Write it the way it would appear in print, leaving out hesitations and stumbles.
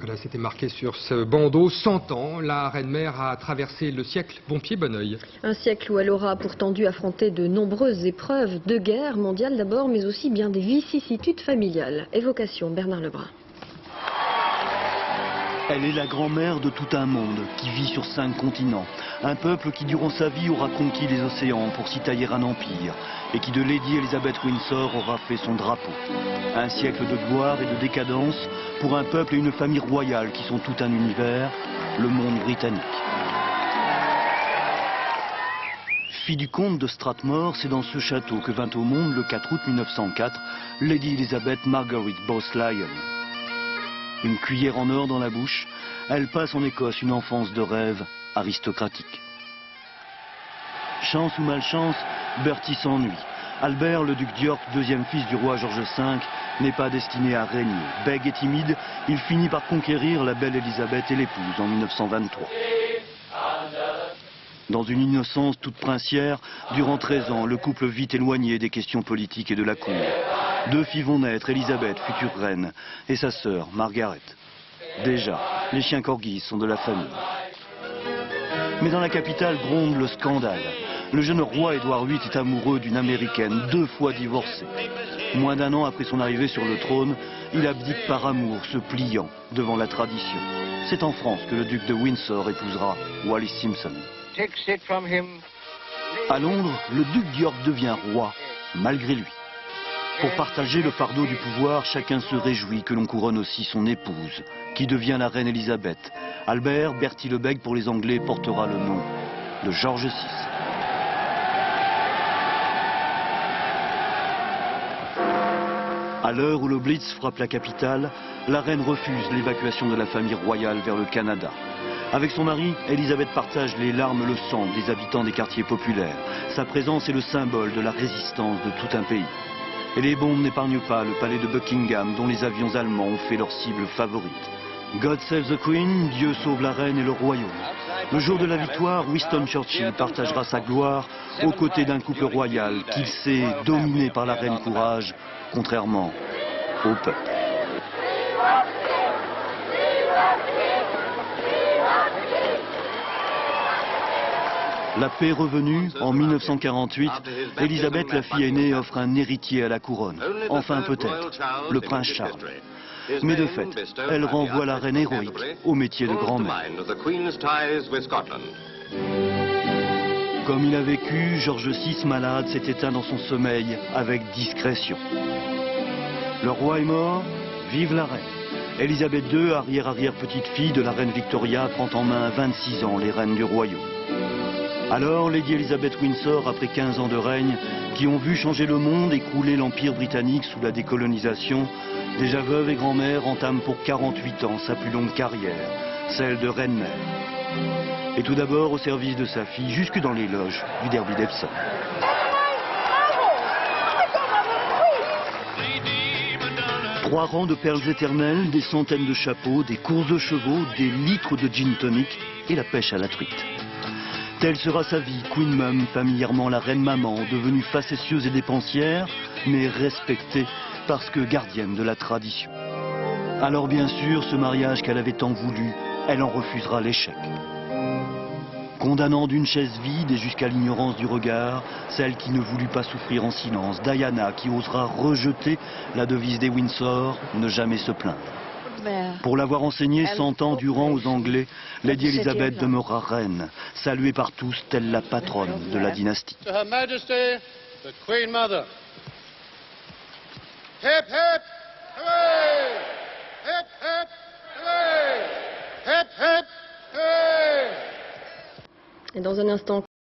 Voilà, c'était marqué sur ce bandeau. 100 ans, la reine-mère a traversé le siècle bon pied, bon oeil. Un siècle où elle aura pourtant dû affronter de nombreuses épreuves, de guerre mondiale d'abord, mais aussi bien des vicissitudes familiales. Évocation, Bernard Lebrun. Elle est la grand-mère de tout un monde qui vit sur 5 continents. Un peuple qui, durant sa vie, aura conquis les océans pour s'y tailler un empire et qui, de Lady Elizabeth Windsor, aura fait son drapeau. Un siècle de gloire et de décadence pour un peuple et une famille royale qui sont tout un univers, le monde britannique. Fille du comte de Strathmore, c'est dans ce château que vint au monde le 4 août 1904 Lady Elizabeth Margaret Bowes-Lyon. Une cuillère en or dans la bouche, elle passe en Écosse une enfance de rêve aristocratique. Chance ou malchance, Bertie s'ennuie. Albert, le duc d'York, deuxième fils du roi George V, n'est pas destiné à régner. Bègue et timide, il finit par conquérir la belle Élisabeth et l'épouse en 1923. Dans une innocence toute princière, durant 13 ans, le couple vit éloigné des questions politiques et de la cour. 2 filles vont naître, Élisabeth, future reine, et sa sœur, Margaret. Déjà, les chiens corgis sont de la famille. Mais dans la capitale gronde le scandale. Le jeune roi Édouard VIII est amoureux d'une américaine, 2 fois divorcée. Moins d'1 an après son arrivée sur le trône, il abdique par amour, se pliant devant la tradition. C'est en France que le duc de Windsor épousera Wallis Simpson. À Londres, le duc d'York devient roi, malgré lui. Pour partager le fardeau du pouvoir, chacun se réjouit que l'on couronne aussi son épouse, qui devient la reine Élisabeth. Albert, Bertie le Bègue pour les Anglais, portera le nom de George VI. À l'heure où le Blitz frappe la capitale, la reine refuse l'évacuation de la famille royale vers le Canada. Avec son mari, Élisabeth partage les larmes, le sang des habitants des quartiers populaires. Sa présence est le symbole de la résistance de tout un pays. Et les bombes n'épargnent pas le palais de Buckingham, dont les avions allemands ont fait leur cible favorite. God save the Queen, Dieu sauve la reine et le royaume. Le jour de la victoire, Winston Churchill partagera sa gloire aux côtés d'un couple royal qu'il sait dominé par la reine Courage, contrairement au peuple. La paix revenue, en 1948, Élisabeth, la fille aînée, offre un héritier à la couronne. Enfin peut-être, le prince Charles. Mais de fait, elle renvoie la reine héroïque au métier de grand-mère. Comme il a vécu, George VI, malade, s'est éteint dans son sommeil avec discrétion. Le roi est mort, vive la reine. Élisabeth II, arrière-arrière-petite-fille de la reine Victoria, prend en main à 26 ans les rênes du royaume. Alors, Lady Elizabeth Windsor, après 15 ans de règne, qui ont vu changer le monde et crouler l'Empire britannique sous la décolonisation, déjà veuve et grand-mère, entame pour 48 ans sa plus longue carrière, celle de reine-mère. Et tout d'abord au service de sa fille, jusque dans les loges du derby d'Epsom. Trois rangs de perles éternelles, des centaines de chapeaux, des courses de chevaux, des litres de gin tonic et la pêche à la truite. Telle sera sa vie, Queen Mum, familièrement la reine maman, devenue facétieuse et dépensière, mais respectée parce que gardienne de la tradition. Alors bien sûr, ce mariage qu'elle avait tant voulu, elle en refusera l'échec. Condamnant d'une chaise vide et jusqu'à l'ignorance du regard, celle qui ne voulut pas souffrir en silence, Diana, qui osera rejeter la devise des Windsor, ne jamais se plaindre. Pour l'avoir enseignée 100 ans durant aux Anglais, Lady Elizabeth demeurera reine, saluée par tous telle la patronne de la dynastie. Her Majesty, the Queen Mother. Hip hip hooray! Hip hip hooray! Hip hip hooray! Et dans un instant,